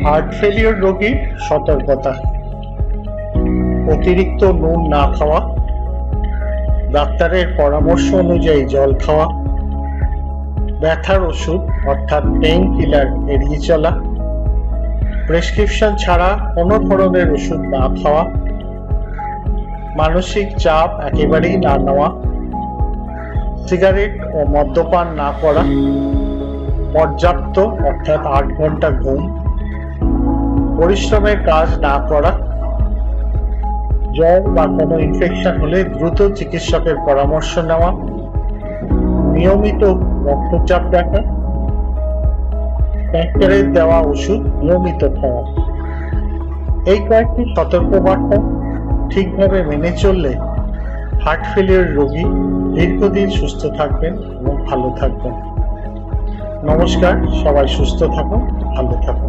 Heart failure রোগীর সতর্কতা। অতিরিক্ত নুন না খাওয়া, ডাক্তারের পরামর্শ অনুযায়ী জল খাওয়া, ব্যথার ওষুধ অর্থাৎ পেইন কিলার এড়িয়ে চলা, প্রেসক্রিপশন ছাড়া কোনো ধরনের ওষুধ না খাওয়া, মানসিক চাপ একেবারেই না নেওয়া, সিগারেট ও মদ্যপান না করা, পর্যাপ্ত অর্থাৎ 8 ঘন্টা ঘুম, পরিশ্রমের কাজ না করা, জ্বর বা কোনো ইনফেকশন হলে দ্রুত চিকিৎসকের পরামর্শ নেওয়া, নিয়মিত রক্তচাপ দেখা, ডাক্তারের দেওয়া ওষুধ নিয়মিত খাওয়া। এই কয়েকটি সতর্কবার্তা ঠিকভাবে মেনে চললে হার্ট ফেলিওর রোগী দীর্ঘদিন সুস্থ থাকবেন এবং ভালো থাকবেন। নমস্কার, সবাই সুস্থ থাকুন, ভালো থাকুন।